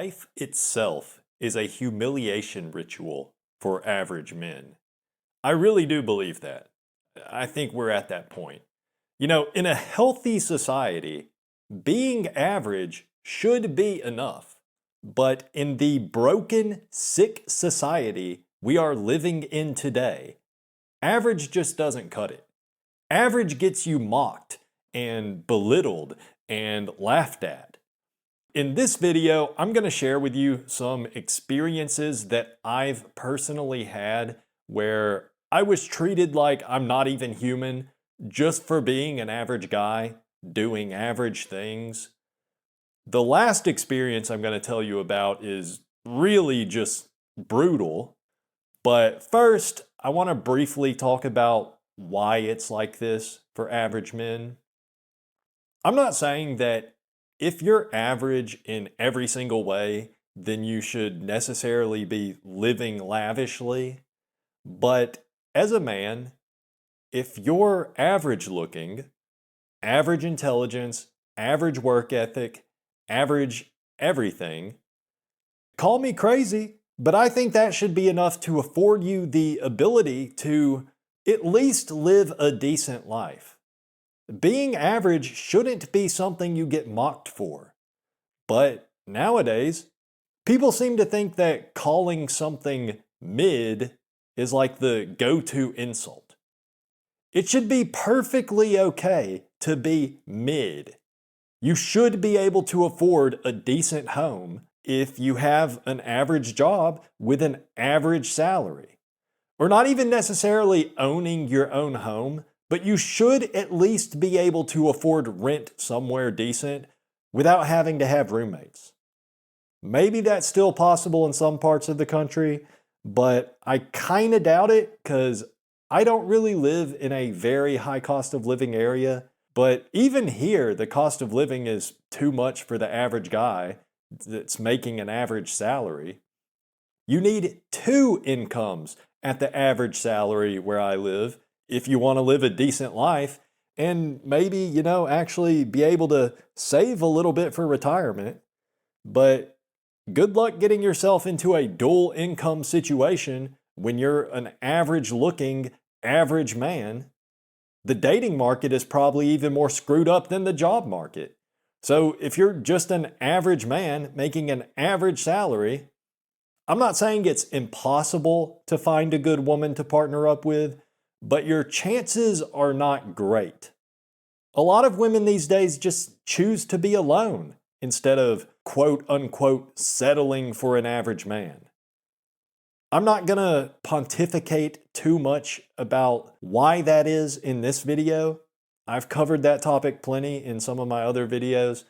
Life itself is a humiliation ritual for average men. I really do believe that. I think we're at that point. In a healthy society, being average should be enough. But in the broken, sick society we are living in today, average just doesn't cut it. Average gets you mocked and belittled and laughed at. In this video, I'm going to share with you some experiences that I've personally had where I was treated like I'm not even human just for being an average guy doing average things. The last experience I'm going to tell you about is really just brutal. But first, I want to briefly talk about why it's like this for average men. I'm not saying that if you're average in every single way, then you should necessarily be living lavishly. But as a man, if you're average looking, average intelligence, average work ethic, average everything, call me crazy, but I think that should be enough to afford you the ability to at least live a decent life. Being average shouldn't be something you get mocked for. But nowadays, people seem to think that calling something mid is like the go-to insult. It should be perfectly okay to be mid. You should be able to afford a decent home if you have an average job with an average salary. Or not even necessarily owning your own home, but you should at least be able to afford rent somewhere decent without having to have roommates. Maybe that's still possible in some parts of the country, but I kind of doubt it because I don't really live in a very high cost of living area. But even here, the cost of living is too much for the average guy that's making an average salary. You need 2 incomes at the average salary where I live if you want to live a decent life and maybe, actually be able to save a little bit for retirement. But good luck getting yourself into a dual income situation when you're an average looking, average man. The dating market is probably even more screwed up than the job market. So if you're just an average man making an average salary, I'm not saying it's impossible to find a good woman to partner up with, but your chances are not great. A lot of women these days just choose to be alone instead of quote unquote settling for an average man. I'm not going to pontificate too much about why that is in this video. I've covered that topic plenty in some of my other videos,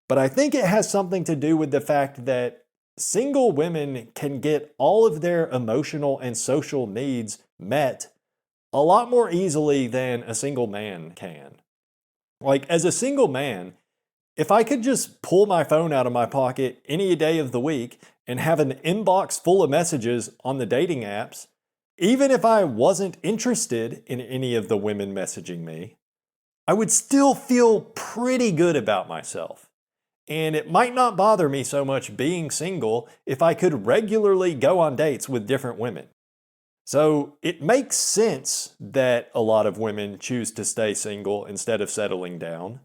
but I think it has something to do with the fact that single women can get all of their emotional and social needs met a lot more easily than a single man can. Like, as a single man, if I could just pull my phone out of my pocket any day of the week and have an inbox full of messages on the dating apps, even if I wasn't interested in any of the women messaging me, I would still feel pretty good about myself. And it might not bother me so much being single if I could regularly go on dates with different women. So it makes sense that a lot of women choose to stay single instead of settling down,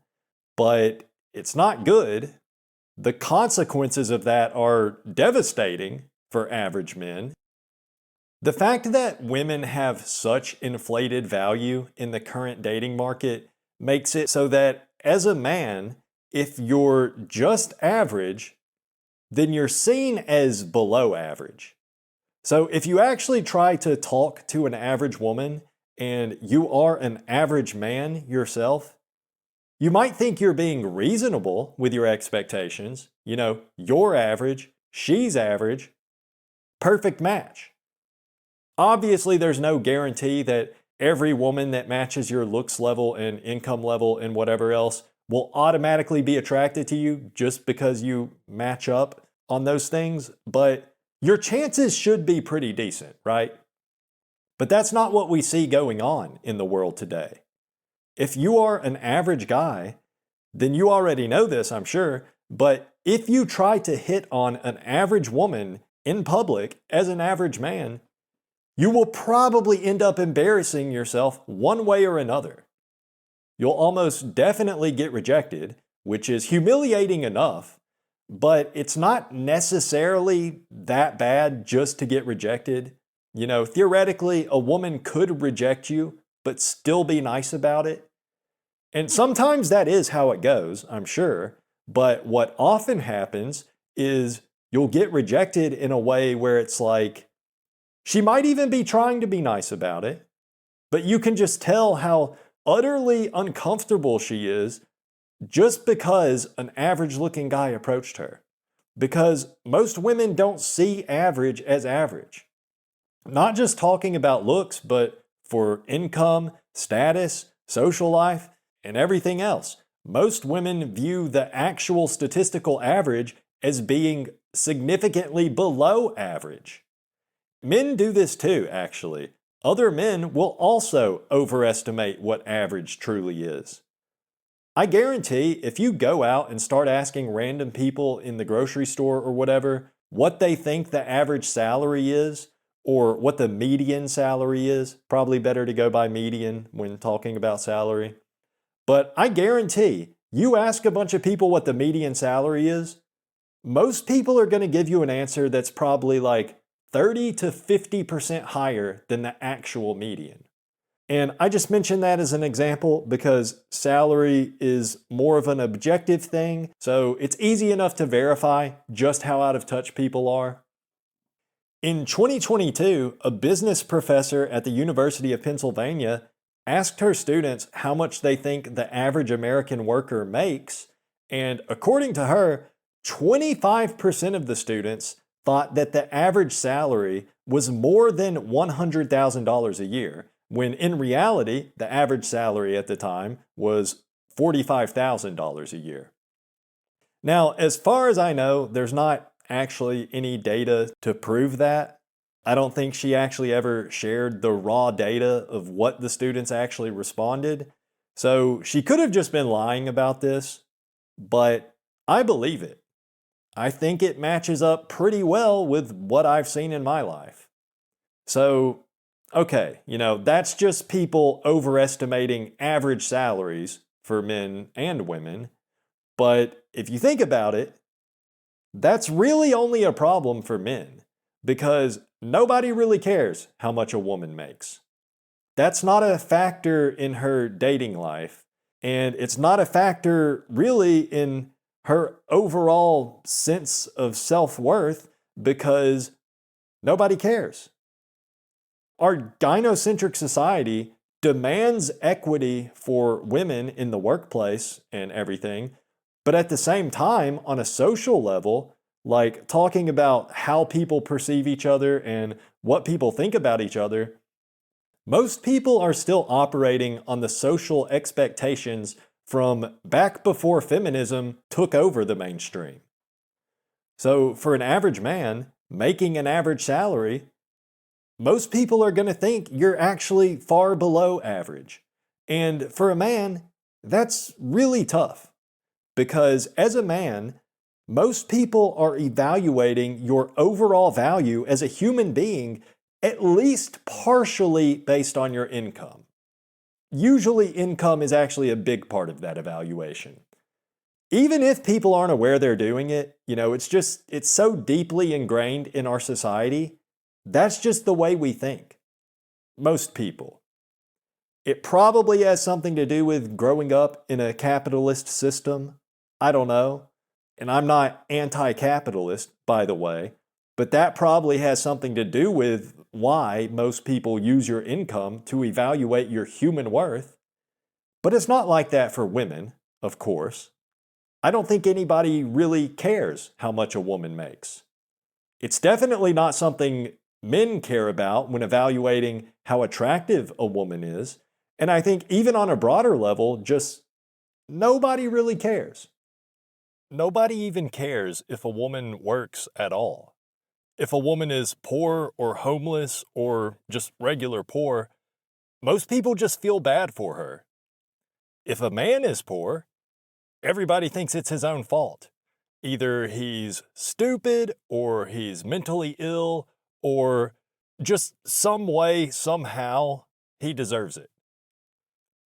but it's not good. The consequences of that are devastating for average men. The fact that women have such inflated value in the current dating market makes it so that as a man, if you're just average, then you're seen as below average. So if you actually try to talk to an average woman and you are an average man yourself, you might think you're being reasonable with your expectations. You're average, she's average, perfect match. Obviously, there's no guarantee that every woman that matches your looks level and income level and whatever else will automatically be attracted to you just because you match up on those things, but your chances should be pretty decent, right? But that's not what we see going on in the world today. If you are an average guy, then you already know this, I'm sure, But if you try to hit on an average woman in public as an average man, you will probably end up embarrassing yourself one way or another. You'll almost definitely get rejected, which is humiliating enough, but it's not necessarily that bad just to get rejected. You know, theoretically, a woman could reject you, but still be nice about it. And sometimes that is how it goes, I'm sure. But what often happens is you'll get rejected in a way where it's like, she might even be trying to be nice about it, but you can just tell how utterly uncomfortable she is just because an average looking guy approached her. Because most women don't see average as average. Not just talking about looks, but for income, status, social life, and everything else. Most women view the actual statistical average as being significantly below average. Men do this too, actually. Other men will also overestimate what average truly is. I guarantee if you go out and start asking random people in the grocery store or whatever what they think the average salary is, or what the median salary is, probably better to go by median when talking about salary. But I guarantee you ask a bunch of people what the median salary is, most people are going to give you an answer that's probably like 30 to 50% higher than the actual median. And I just mentioned that as an example because salary is more of an objective thing, so it's easy enough to verify just how out of touch people are. In 2022, a business professor at the University of Pennsylvania asked her students how much they think the average American worker makes, and according to her, 25% of the students thought that the average salary was more than $100,000 a year, when in reality, the average salary at the time was $45,000 a year. Now, as far as I know, there's not actually any data to prove that. I don't think she actually ever shared the raw data of what the students actually responded. So she could have just been lying about this, but I believe it. I think it matches up pretty well with what I've seen in my life. So, okay, that's just people overestimating average salaries for men and women. But if you think about it, that's really only a problem for men because nobody really cares how much a woman makes. That's not a factor in her dating life, and it's not a factor really in her overall sense of self-worth because nobody cares. Our gynocentric society demands equity for women in the workplace and everything, but at the same time, on a social level, like talking about how people perceive each other and what people think about each other, most people are still operating on the social expectations from back before feminism took over the mainstream. So for an average man making an average salary, most people are going to think you're actually far below average. And for a man, that's really tough. Because as a man, most people are evaluating your overall value as a human being at least partially based on your income. Usually income is actually a big part of that evaluation. Even if people aren't aware they're doing it, it's so deeply ingrained in our society, that's just the way we think. Most people. It probably has something to do with growing up in a capitalist system. I don't know. And I'm not anti-capitalist, by the way, but that probably has something to do with why most people use your income to evaluate your human worth. But it's not like that for women, of course. I don't think anybody really cares how much a woman makes. It's definitely not something men care about when evaluating how attractive a woman is. And I think even on a broader level, just nobody really cares. Nobody even cares if a woman works at all. If a woman is poor or homeless or just regular poor, most people just feel bad for her. If a man is poor, everybody thinks it's his own fault. Either he's stupid or he's mentally ill or just some way, somehow, he deserves it.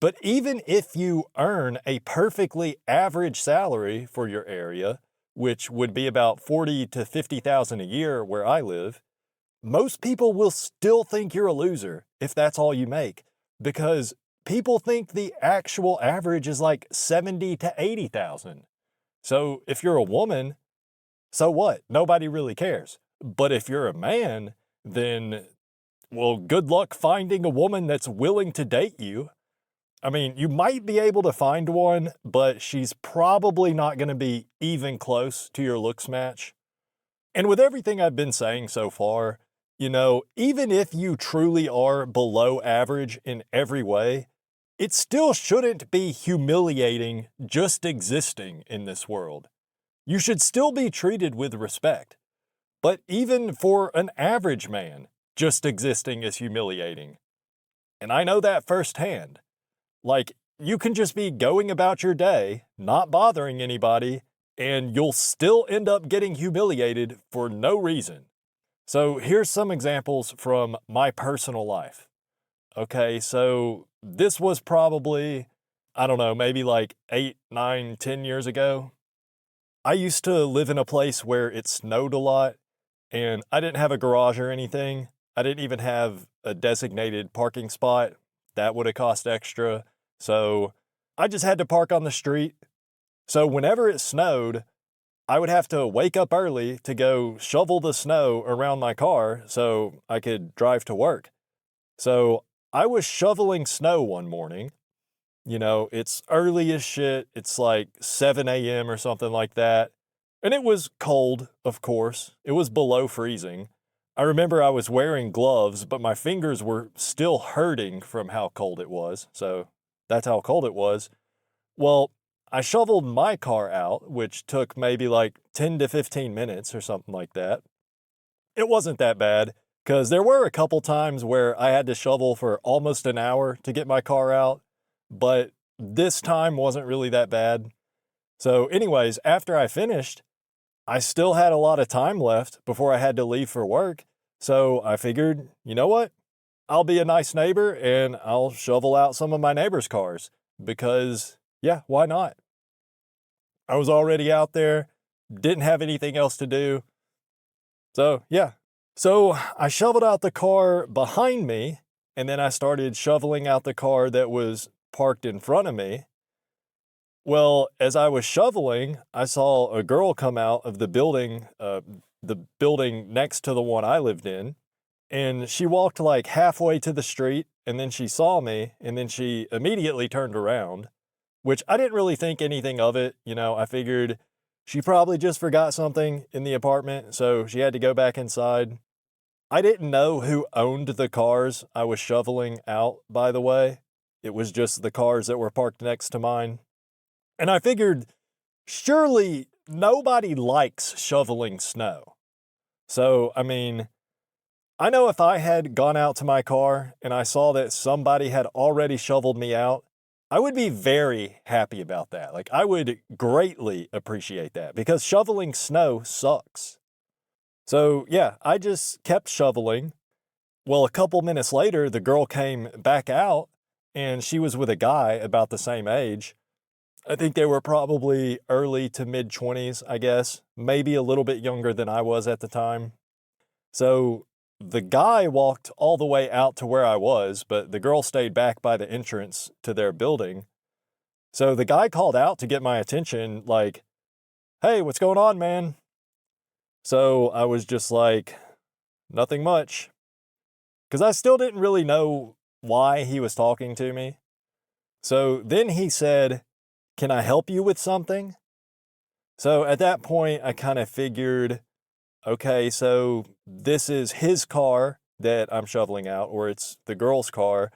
But even if you earn a perfectly average salary for your area, which would be about 40 to 50,000 a year where I live, most people will still think you're a loser if that's all you make, because people think the actual average is like 70 to 80,000. So if you're a woman, so what? Nobody really cares. But if you're a man, then, well, good luck finding a woman that's willing to date you. I mean, you might be able to find one, but she's probably not going to be even close to your looks match. And with everything I've been saying so far, even if you truly are below average in every way, it still shouldn't be humiliating just existing in this world. You should still be treated with respect. But even for an average man, just existing is humiliating. And I know that firsthand. Like, you can just be going about your day, not bothering anybody, and you'll still end up getting humiliated for no reason. So here's some examples from my personal life. Okay, so this was probably, I don't know, maybe like 8, 9, 10 years ago. I used to live in a place where it snowed a lot, and I didn't have a garage or anything. I didn't even have a designated parking spot. That would have cost extra. So I just had to park on the street. So whenever it snowed, I would have to wake up early to go shovel the snow around my car so I could drive to work. So I was shoveling snow one morning. It's early as shit. It's like 7 a.m. or something like that. And it was cold, of course. It was below freezing. I remember I was wearing gloves, but my fingers were still hurting from how cold it was. So that's how cold it was. Well, I shoveled my car out, which took maybe like 10 to 15 minutes or something like that. It wasn't that bad, because there were a couple times where I had to shovel for almost an hour to get my car out, but this time wasn't really that bad. So anyways, after I finished, I still had a lot of time left before I had to leave for work. So I figured, you know what? I'll be a nice neighbor and I'll shovel out some of my neighbors' cars because, yeah, why not? I was already out there, didn't have anything else to do. So, yeah. So I shoveled out the car behind me, and then I started shoveling out the car that was parked in front of me. Well, as I was shoveling, I saw a girl come out of the building next to the one I lived in, and she walked like halfway to the street, and then she saw me, and then she immediately turned around, which I didn't really think anything of it. I figured she probably just forgot something in the apartment, so she had to go back inside. I didn't know who owned the cars I was shoveling out, by the way. It was just the cars that were parked next to mine. And I figured, surely nobody likes shoveling snow. So, I mean, I know if I had gone out to my car and I saw that somebody had already shoveled me out, I would be very happy about that. Like, I would greatly appreciate that because shoveling snow sucks. So, yeah, I just kept shoveling. Well, a couple minutes later, the girl came back out and she was with a guy about the same age. I think they were probably early to mid 20s, I guess, maybe a little bit younger than I was at the time. So the guy walked all the way out to where I was, but the girl stayed back by the entrance to their building. So the guy called out to get my attention, like, "Hey, what's going on, man?" So I was just like, "Nothing much." Because I still didn't really know why he was talking to me. So then he said, "Can I help you with something?" So at that point, I kind of figured, okay, so this is his car that I'm shoveling out, or it's the girl's car.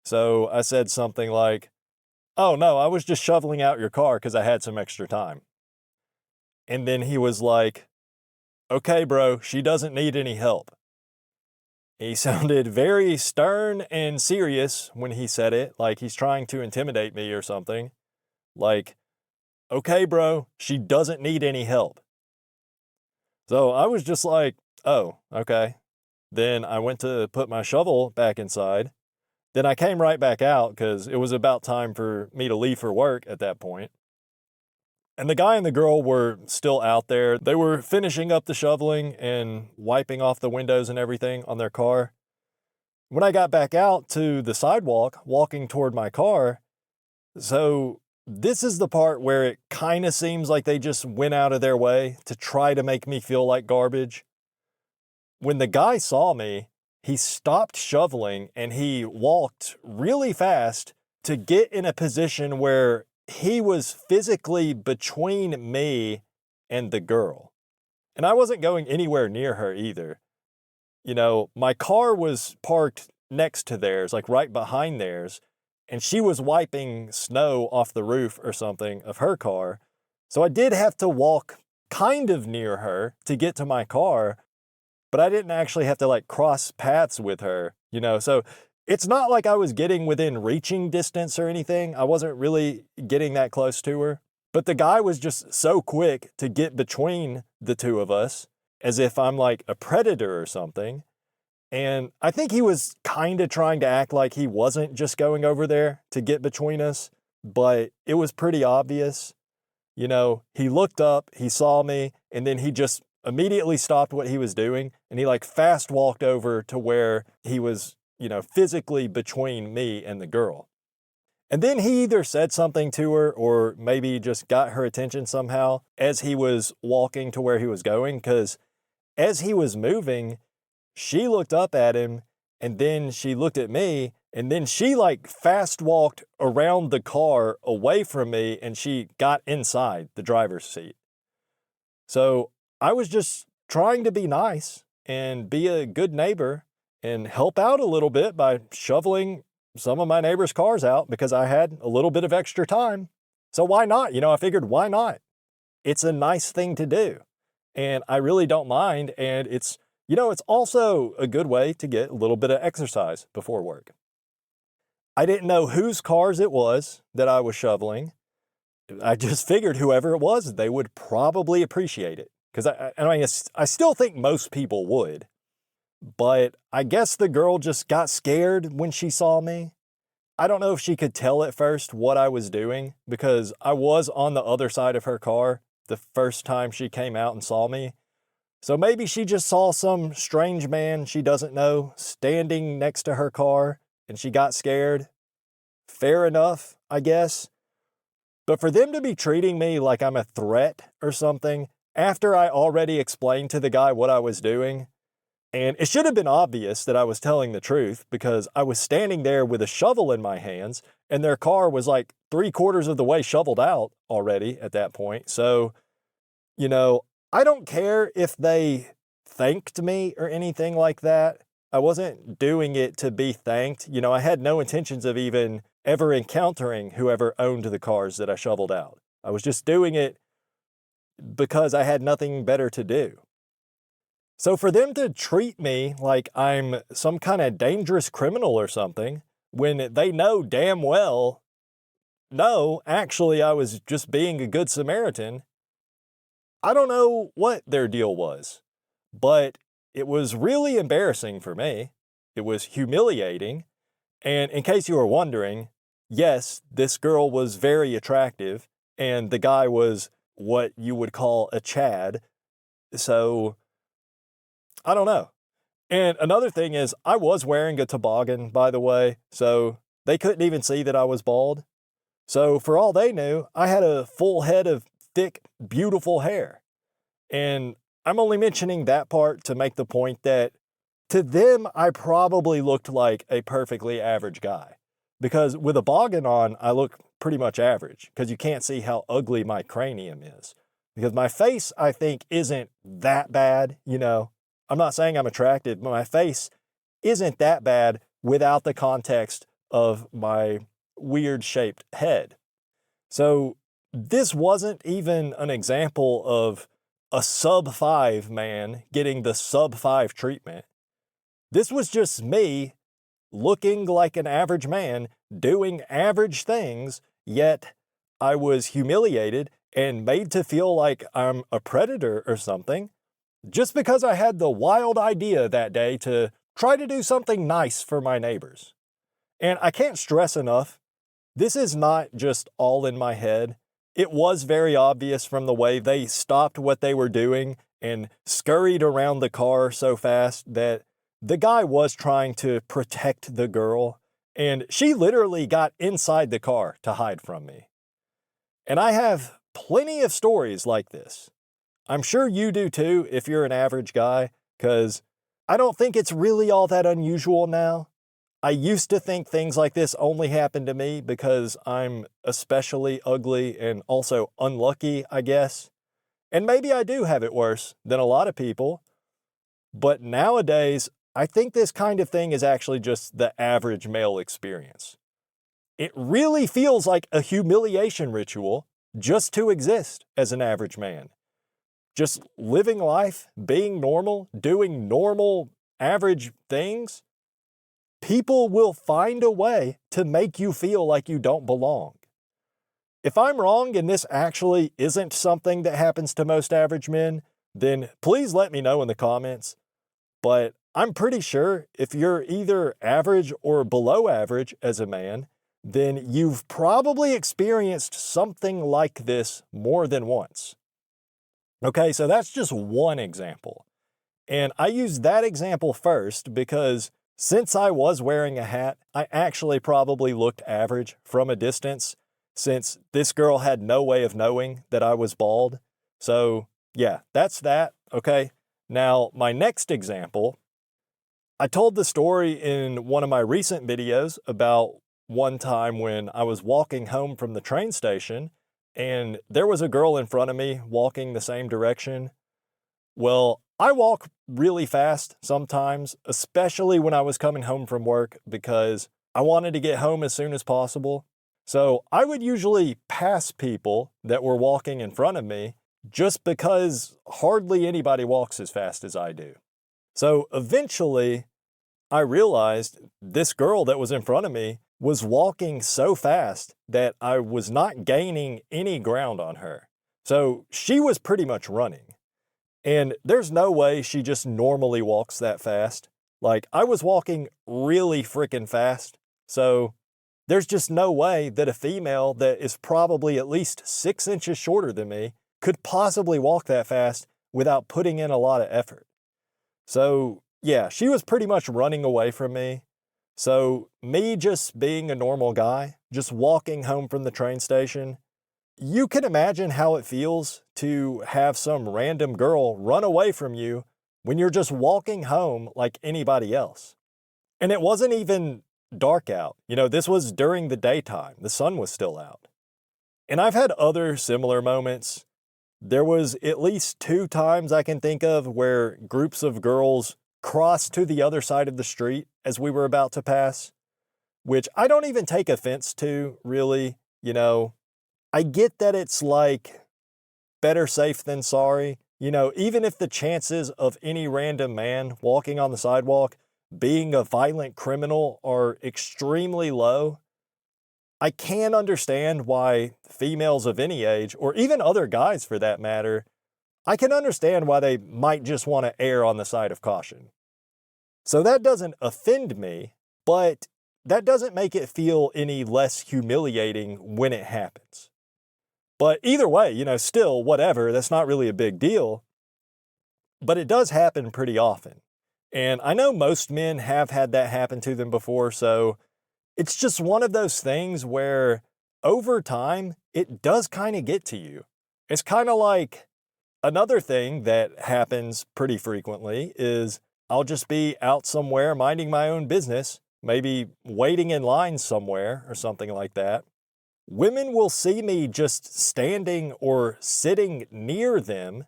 So I said something like, "Oh, no, I was just shoveling out your car because I had some extra time." And then he was like, "Okay, bro, she doesn't need any help." He sounded very stern and serious when he said it, like he's trying to intimidate me or something. Like, okay, bro, she doesn't need any help. So I was just like, oh, okay. Then I went to put my shovel back inside. Then I came right back out because it was about time for me to leave for work at that point. And the guy and the girl were still out there. They were finishing up the shoveling and wiping off the windows and everything on their car. When I got back out to the sidewalk, walking toward my car, so this is the part where it kind of seems like they just went out of their way to try to make me feel like garbage. When the guy saw me, he stopped shoveling and he walked really fast to get in a position where he was physically between me and the girl. And I wasn't going anywhere near her either. You know, my car was parked next to theirs, like right behind theirs, and she was wiping snow off the roof or something of her car. So I did have to walk kind of near her to get to my car, but I didn't actually have to like cross paths with her, you know? So it's not like I was getting within reaching distance or anything. I wasn't really getting that close to her, but the guy was just so quick to get between the two of us as if I'm like a predator or something. And I think he was kind of trying to act like he wasn't just going over there to get between us, but it was pretty obvious. You know, he looked up, he saw me, and then he just immediately stopped what he was doing, and he like fast walked over to where he was, you know, physically between me and the girl. And then he either said something to her or maybe just got her attention somehow as he was walking to where he was going, because as he was moving, she looked up at him and then she looked at me and then she like fast walked around the car away from me and she got inside the driver's seat. So I was just trying to be nice and be a good neighbor and help out a little bit by shoveling some of my neighbors' cars out because I had a little bit of extra time. So why not? You know, I figured, why not? It's a nice thing to do. And I really don't mind. And it's, you know, it's also a good way to get a little bit of exercise before work. I didn't know whose cars it was that I was shoveling. I just figured whoever it was, they would probably appreciate it. Because I still think most people would. But I guess the girl just got scared when she saw me. I don't know if she could tell at first what I was doing because I was on the other side of her car the first time she came out and saw me. So maybe she just saw some strange man she doesn't know standing next to her car and she got scared. Fair enough, I guess. But for them to be treating me like I'm a threat or something after I already explained to the guy what I was doing, and it should have been obvious that I was telling the truth because I was standing there with a shovel in my hands and their car was like 3/4 of the way shoveled out already at that point. So, you know, I don't care if they thanked me or anything like that. I wasn't doing it to be thanked. You know, I had no intentions of even ever encountering whoever owned the cars that I shoveled out. I was just doing it because I had nothing better to do. So for them to treat me like I'm some kind of dangerous criminal or something, when they know damn well, no, actually I was just being a good Samaritan, I don't know what their deal was, but it was really embarrassing for me. It was humiliating. And in case you were wondering, yes, this girl was very attractive and the guy was what you would call a Chad. So I don't know. And another thing is I was wearing a toboggan, by the way, so they couldn't even see that I was bald. So for all they knew, I had a full head of thick, beautiful hair. And I'm only mentioning that part to make the point that to them, I probably looked like a perfectly average guy. Because with a boggin on, I look pretty much average because you can't see how ugly my cranium is. Because my face, I think, isn't that bad, you know. I'm not saying I'm attractive, but my face isn't that bad without the context of my weird shaped head. So this wasn't even an example of a sub-5 man getting the sub-5 treatment. This was just me looking like an average man doing average things, yet I was humiliated and made to feel like I'm a predator or something, just because I had the wild idea that day to try to do something nice for my neighbors. And I can't stress enough, this is not just all in my head. It was very obvious from the way they stopped what they were doing and scurried around the car so fast that the guy was trying to protect the girl, and she literally got inside the car to hide from me. And I have plenty of stories like this. I'm sure you do too if you're an average guy, because I don't think it's really all that unusual now. I used to think things like this only happened to me because I'm especially ugly and also unlucky, I guess. And maybe I do have it worse than a lot of people. But nowadays, I think this kind of thing is actually just the average male experience. It really feels like a humiliation ritual just to exist as an average man. Just living life, being normal, doing normal, average things. People will find a way to make you feel like you don't belong. If I'm wrong and this actually isn't something that happens to most average men, then please let me know in the comments. But I'm pretty sure if you're either average or below average as a man, then you've probably experienced something like this more than once. Okay, so that's just one example. And I use that example first because since I was wearing a hat, I actually probably looked average from a distance, since this girl had no way of knowing that I was bald. So yeah, that's that, okay? Now, my next example, I told the story in one of my recent videos about one time when I was walking home from the train station and there was a girl in front of me walking the same direction. Well, I walk really fast sometimes, especially when I was coming home from work because I wanted to get home as soon as possible. So I would usually pass people that were walking in front of me just because hardly anybody walks as fast as I do. So eventually I realized this girl that was in front of me was walking so fast that I was not gaining any ground on her. So she was pretty much running. And there's no way she just normally walks that fast. Like, I was walking really freaking fast. So there's just no way that a female that is probably at least 6 inches shorter than me could possibly walk that fast without putting in a lot of effort. So yeah, she was pretty much running away from me. So me just being a normal guy, just walking home from the train station, you can imagine how it feels to have some random girl run away from you when you're just walking home like anybody else. And it wasn't even dark out. This was during the daytime. The sun was still out. And I've had other similar moments. There was at least 2 times I can think of where groups of girls crossed to the other side of the street as we were about to pass, which I don't even take offense to, really. I get that it's like better safe than sorry. Even if the chances of any random man walking on the sidewalk being a violent criminal are extremely low, I can understand why females of any age, or even other guys for that matter, I can understand why they might just want to err on the side of caution. So that doesn't offend me, but that doesn't make it feel any less humiliating when it happens. But either way, still, whatever, that's not really a big deal. But it does happen pretty often. And I know most men have had that happen to them before, so it's just one of those things where over time, it does kind of get to you. It's kind of like another thing that happens pretty frequently is I'll just be out somewhere minding my own business, maybe waiting in line somewhere or something like that. Women will see me just standing or sitting near them,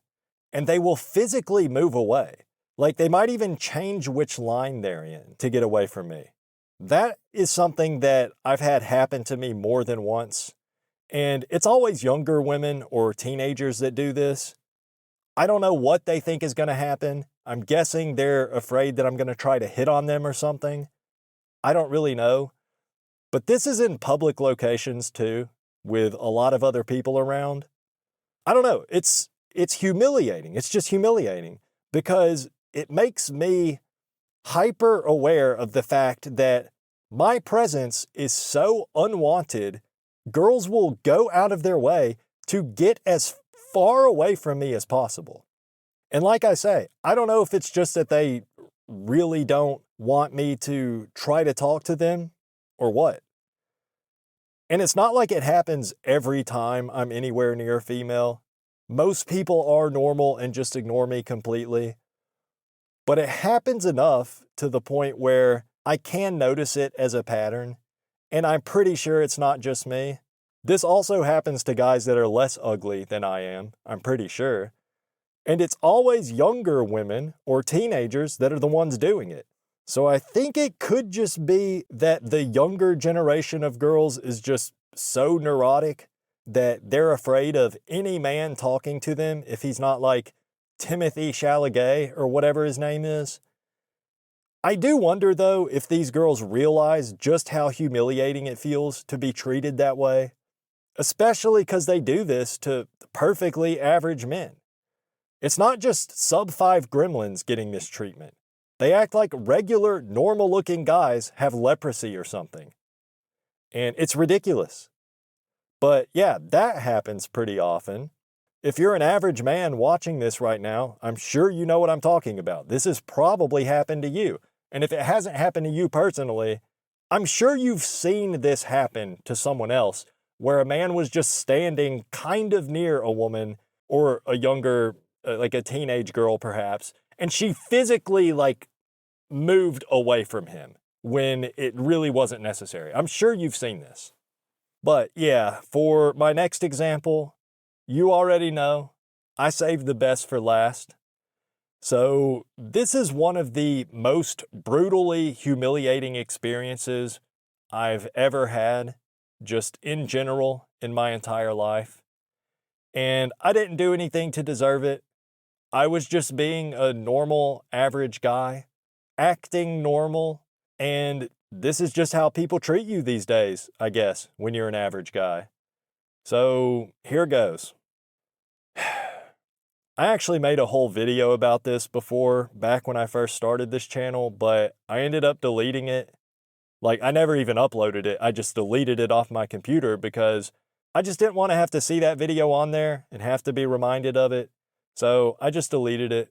and they will physically move away. Like, they might even change which line they're in to get away from me. That is something that I've had happen to me more than once. And it's always younger women or teenagers that do this. I don't know what they think is going to happen. I'm guessing they're afraid that I'm going to try to hit on them or something. I don't really know. But this is in public locations too, with a lot of other people around. I don't know. It's humiliating. It's just humiliating because it makes me hyper aware of the fact that my presence is so unwanted, girls will go out of their way to get as far away from me as possible. And like I say, I don't know if it's just that they really don't want me to try to talk to them or what. And it's not like it happens every time I'm anywhere near a female. Most people are normal and just ignore me completely. But it happens enough to the point where I can notice it as a pattern, and I'm pretty sure it's not just me. This also happens to guys that are less ugly than I am, I'm pretty sure. And it's always younger women or teenagers that are the ones doing it. So I think it could just be that the younger generation of girls is just so neurotic that they're afraid of any man talking to them if he's not like Timothy Chalamet or whatever his name is. I do wonder, though, if these girls realize just how humiliating it feels to be treated that way, especially because they do this to perfectly average men. It's not just sub-5 gremlins getting this treatment. They act like regular, normal-looking guys have leprosy or something. And it's ridiculous. But yeah, that happens pretty often. If you're an average man watching this right now, I'm sure you know what I'm talking about. This has probably happened to you. And if it hasn't happened to you personally, I'm sure you've seen this happen to someone else, where a man was just standing kind of near a woman or a younger, like a teenage girl perhaps, and she physically like moved away from him when it really wasn't necessary. I'm sure you've seen this. But yeah, for my next example, you already know, I saved the best for last. So this is one of the most brutally humiliating experiences I've ever had, just in general, in my entire life. And I didn't do anything to deserve it. I was just being a normal, average guy, acting normal, and this is just how people treat you these days, I guess, when you're an average guy. So here goes. I actually made a whole video about this before, back when I first started this channel, but I ended up deleting it. Like, I never even uploaded it. I just deleted it off my computer because I just didn't want to have to see that video on there and have to be reminded of it. So I just deleted it.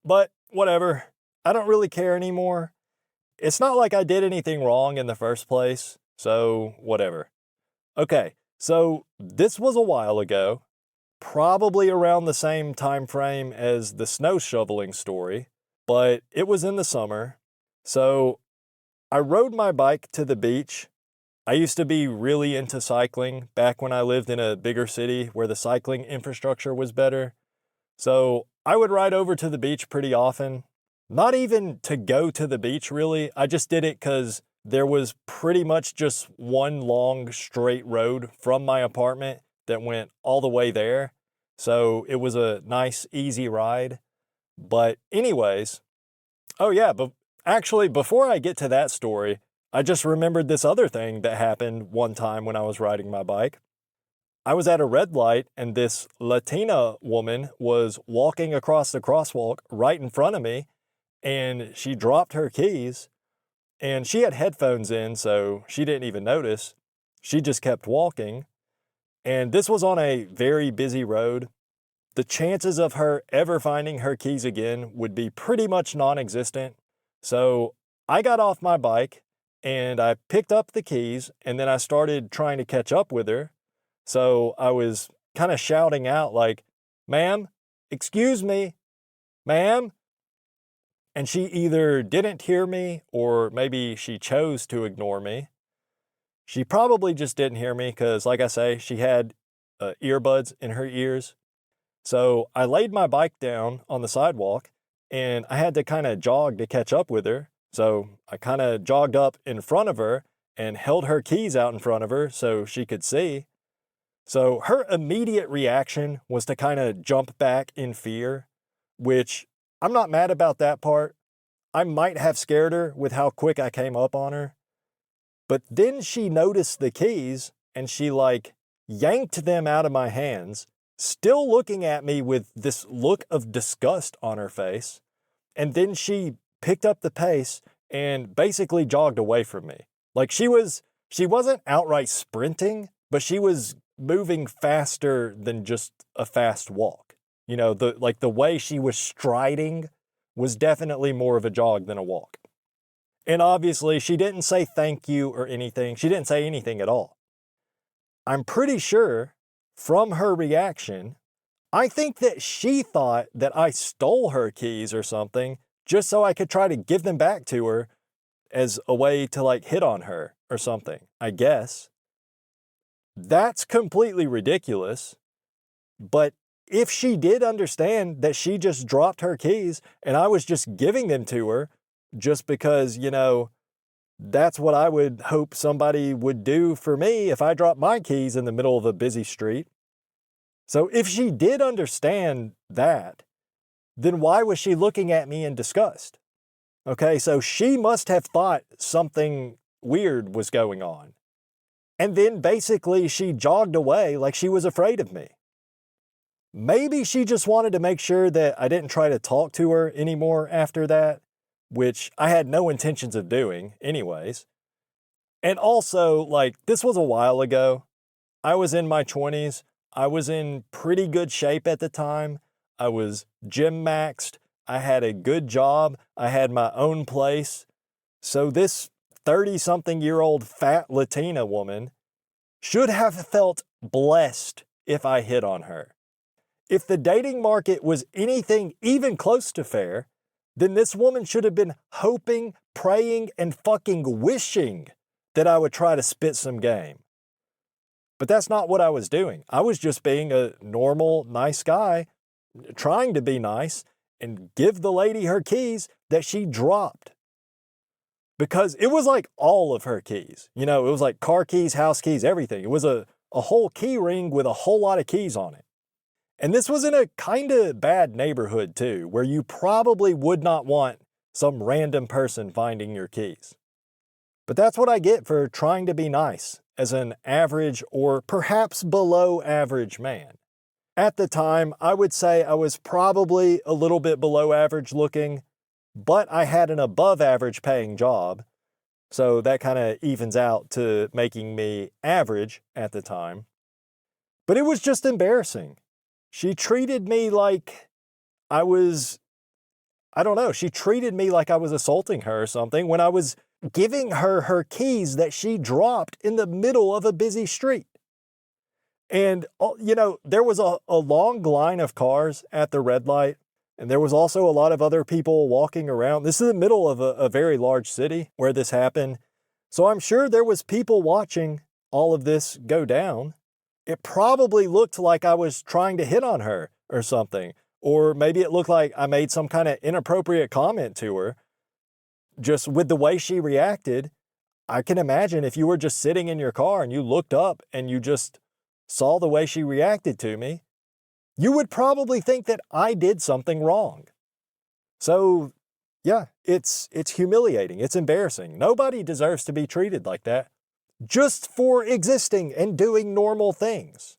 But whatever. I don't really care anymore. It's not like I did anything wrong in the first place. So whatever. Okay, so this was a while ago. Probably around the same time frame as the snow shoveling story, but it was in the summer. So I rode my bike to the beach. I used to be really into cycling back when I lived in a bigger city where the cycling infrastructure was better. So I would ride over to the beach pretty often. Not even to go to the beach, really. I just did it because there was pretty much just one long straight road from my apartment that went all the way there. So it was a nice, easy ride. But anyways, oh yeah, but actually, before I get to that story, I just remembered this other thing that happened one time when I was riding my bike. I was at a red light and this Latina woman was walking across the crosswalk right in front of me, and she dropped her keys, and she had headphones in, so she didn't even notice. She just kept walking. And this was on a very busy road. The chances of her ever finding her keys again would be pretty much non-existent. So I got off my bike and I picked up the keys, and then I started trying to catch up with her. So I was kind of shouting out like, "Ma'am, excuse me, ma'am." And she either didn't hear me or maybe she chose to ignore me. She probably just didn't hear me because, like I say, she had earbuds in her ears. So I laid my bike down on the sidewalk and I had to kind of jog to catch up with her. So I kind of jogged up in front of her and held her keys out in front of her so she could see. So her immediate reaction was to kind of jump back in fear, which I'm not mad about that part. I might have scared her with how quick I came up on her. But then she noticed the keys and she like yanked them out of my hands. still looking at me with this look of disgust on her face. And then she picked up the pace and basically jogged away from me. Like she wasn't outright sprinting, but she was moving faster than just a fast walk. You know, the way she was striding was definitely more of a jog than a walk. And obviously, she didn't say thank you or anything. She didn't say anything at all. I'm pretty sure from her reaction, I think that she thought that I stole her keys or something just so I could try to give them back to her as a way to like hit on her or something, I guess. That's completely ridiculous. But if she did understand that she just dropped her keys and I was just giving them to her just because, you know, that's what I would hope somebody would do for me if I dropped my keys in the middle of a busy street. So if she did understand that, then why was she looking at me in disgust? Okay, so she must have thought something weird was going on. And then basically she jogged away like she was afraid of me. Maybe she just wanted to make sure that I didn't try to talk to her anymore after that, which I had no intentions of doing anyways. And also, like, this was a while ago. I was in my 20s. I was in pretty good shape at the time. I was gym maxed. I had a good job. I had my own place. So this 30-something-year-old fat Latina woman should have felt blessed if I hit on her. If the dating market was anything even close to fair, then this woman should have been hoping, praying, and fucking wishing that I would try to spit some game. But that's not what I was doing. I was just being a normal, nice guy, trying to be nice and give the lady her keys that she dropped. Because it was like all of her keys. You know, it was like car keys, house keys, everything. It was a whole key ring with a whole lot of keys on it. And this was in a kind of bad neighborhood too, where you probably would not want some random person finding your keys. But that's what I get for trying to be nice as an average or perhaps below average man. At the time, I would say I was probably a little bit below average looking, but I had an above average paying job. So that kind of evens out to making me average at the time. But it was just embarrassing. She treated me like I was, I don't know, she treated me like I was assaulting her or something when I was giving her her keys that she dropped in the middle of a busy street. And, you know, there was a long line of cars at the red light, and there was also a lot of other people walking around. This is the middle of a very large city where this happened. So I'm sure there was people watching all of this go down. It probably looked like I was trying to hit on her or something. Or maybe it looked like I made some kind of inappropriate comment to her. Just with the way she reacted, I can imagine if you were just sitting in your car and you looked up and you just saw the way she reacted to me, you would probably think that I did something wrong. So, yeah, it's humiliating. It's embarrassing. Nobody deserves to be treated like that just for existing and doing normal things.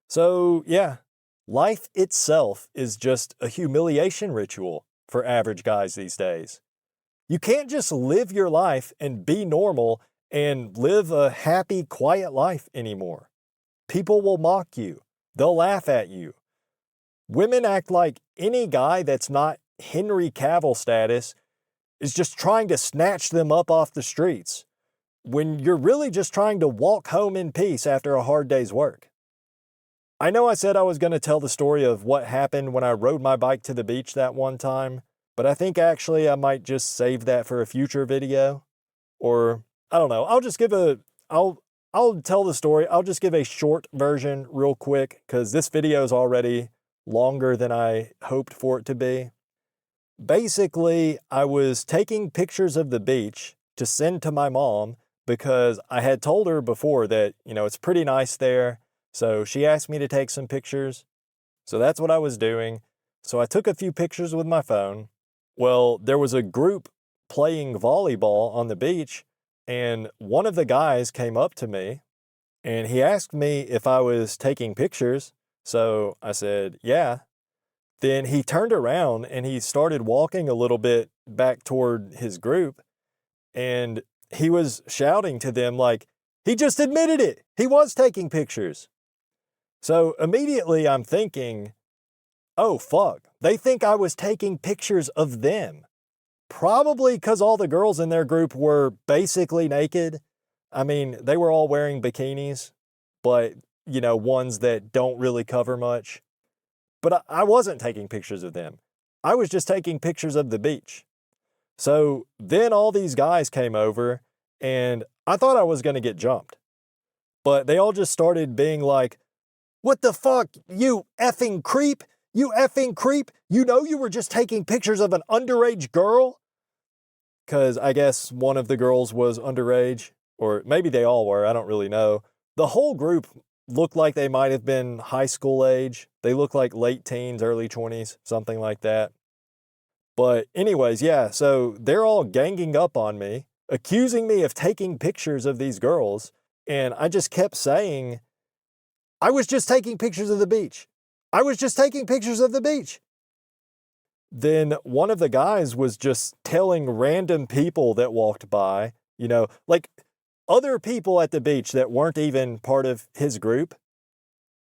So, yeah, life itself is just a humiliation ritual for average guys these days. You can't just live your life and be normal and live a happy, quiet life anymore. People will mock you. They'll laugh at you. Women act like any guy that's not Henry Cavill status is just trying to snatch them up off the streets, when you're really just trying to walk home in peace after a hard day's work. I know I said I was going to tell the story of what happened when I rode my bike to the beach that one time, but I think actually I might just save that for a future video. Or, I don't know, I'll tell the story. I'll just give a short version real quick because this video is already longer than I hoped for it to be. Basically, I was taking pictures of the beach to send to my mom because I had told her before that, you know, it's pretty nice there. So she asked me to take some pictures. So that's what I was doing. So I took a few pictures with my phone. Well, there was a group playing volleyball on the beach, and one of the guys came up to me and he asked me if I was taking pictures. So I said, yeah. Then he turned around and he started walking a little bit back toward his group, and he was shouting to them like, he just admitted it. He was taking pictures. So immediately I'm thinking, oh, fuck. They think I was taking pictures of them. Probably because all the girls in their group were basically naked. I mean, they were all wearing bikinis, but, ones that don't really cover much. But I wasn't taking pictures of them. I was just taking pictures of the beach. So then all these guys came over, and I thought I was going to get jumped. But they all just started being like, what the fuck, you effing creep? You effing creep? You know you were just taking pictures of an underage girl? Because I guess one of the girls was underage, or maybe they all were, I don't really know. The whole group looked like they might have been high school age. They looked like late teens, early 20s, something like that. But anyways, yeah, so they're all ganging up on me, accusing me of taking pictures of these girls, and I just kept saying, I was just taking pictures of the beach. I was just taking pictures of the beach. Then one of the guys was just telling random people that walked by, like other people at the beach that weren't even part of his group.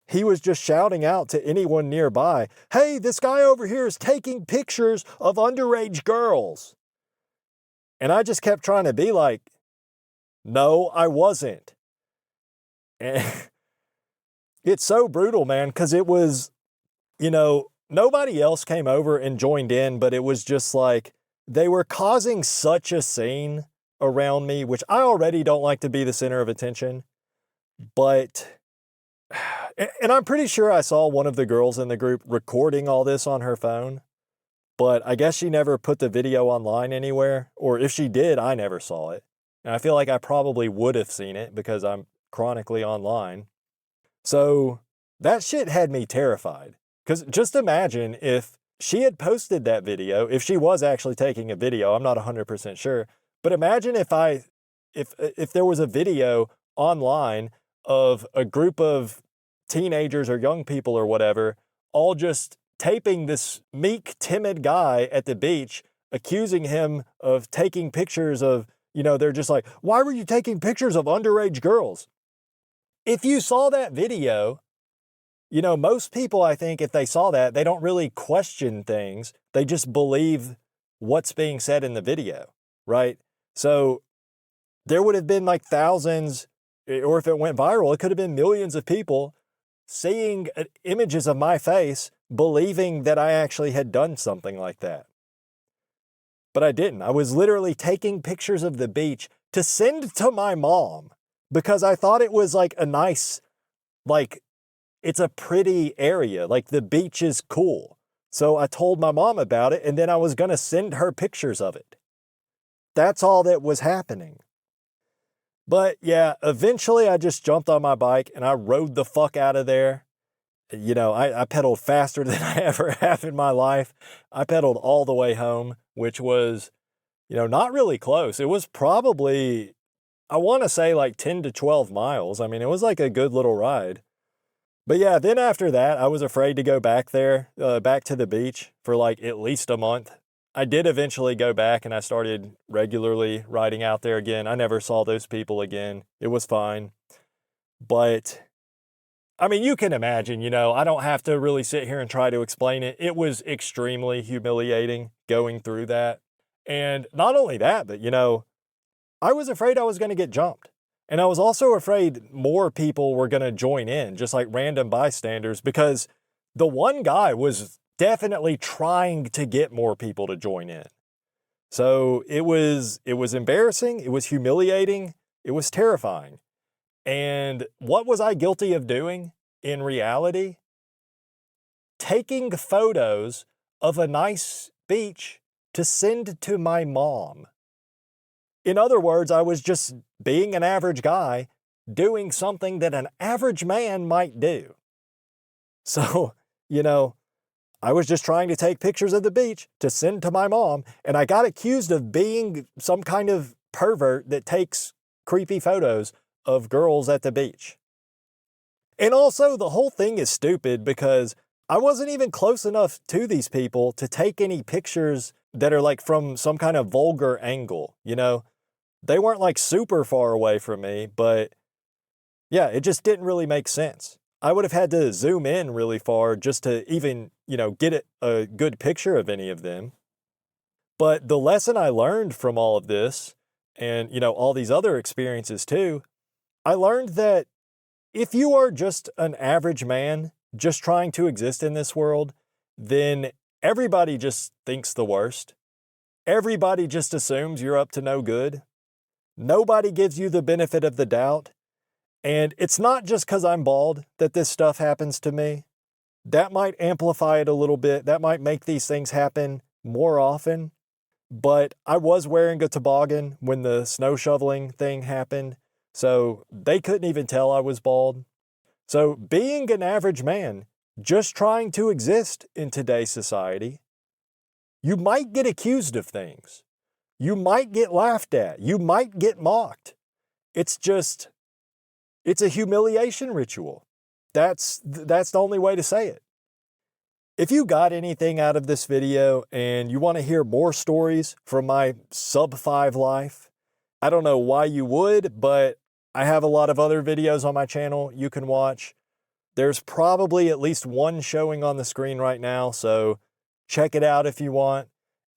He was just shouting out to anyone nearby, hey, this guy over here is taking pictures of underage girls. And I just kept trying to be like, no, I wasn't. And it's so brutal, man, because it was, nobody else came over and joined in, but it was just like they were causing such a scene around me, which I already don't like to be the center of attention. But, and I'm pretty sure I saw one of the girls in the group recording all this on her phone, but I guess she never put the video online anywhere, or if she did, I never saw it. And I feel like I probably would have seen it because I'm chronically online. So that shit had me terrified. Because just imagine if she had posted that video, if she was actually taking a video, I'm not 100% sure, but imagine if there was a video online of a group of teenagers or young people or whatever, all just taping this meek, timid guy at the beach, accusing him of taking pictures of, they're just like, why were you taking pictures of underage girls? If you saw that video, most people, I think, if they saw that, they don't really question things. They just believe what's being said in the video, right? So there would have been like thousands, or if it went viral, it could have been millions of people seeing images of my face, believing that I actually had done something like that. But I didn't. I was literally taking pictures of the beach to send to my mom because I thought it was like a nice, it's a pretty area. Like the beach is cool. So I told my mom about it, and then I was going to send her pictures of it. That's all that was happening. But yeah, eventually I just jumped on my bike and I rode the fuck out of there. I pedaled faster than I ever have in my life. I pedaled all the way home, which was, not really close. It was probably, I want to say like 10 to 12 miles. I mean, it was like a good little ride. But yeah, then after that, I was afraid to go back there, back to the beach for like at least a month. I did eventually go back and I started regularly riding out there again. I never saw those people again. It was fine. But I mean, you can imagine, I don't have to really sit here and try to explain it. It was extremely humiliating going through that. And not only that, but, I was afraid I was going to get jumped. And I was also afraid more people were going to join in, just like random bystanders, because the one guy was definitely trying to get more people to join in. So it was embarrassing. It was humiliating. It was terrifying. And what was I guilty of doing in reality? Taking photos of a nice beach to send to my mom. In other words, I was just being an average guy doing something that an average man might do. So, I was just trying to take pictures of the beach to send to my mom, and I got accused of being some kind of pervert that takes creepy photos of girls at the beach. And also, the whole thing is stupid because I wasn't even close enough to these people to take any pictures that are like from some kind of vulgar angle, you know? They weren't like super far away from me, but yeah, it just didn't really make sense. I would have had to zoom in really far just to even, get a good picture of any of them. But the lesson I learned from all of this and, all these other experiences too, I learned that if you are just an average man just trying to exist in this world, then everybody just thinks the worst. Everybody just assumes you're up to no good. Nobody gives you the benefit of the doubt. And it's not just because I'm bald that this stuff happens to me. That might amplify it a little bit. That might make these things happen more often. But I was wearing a toboggan when the snow shoveling thing happened, so they couldn't even tell I was bald. So being an average man, just trying to exist in today's society, you might get accused of things. You might get laughed at. You might get mocked. It's a humiliation ritual. That's the only way to say it. If you got anything out of this video and you want to hear more stories from my sub-5 life, I don't know why you would, but I have a lot of other videos on my channel you can watch. There's probably at least one showing on the screen right now, so check it out if you want.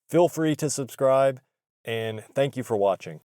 Feel free to subscribe, and thank you for watching.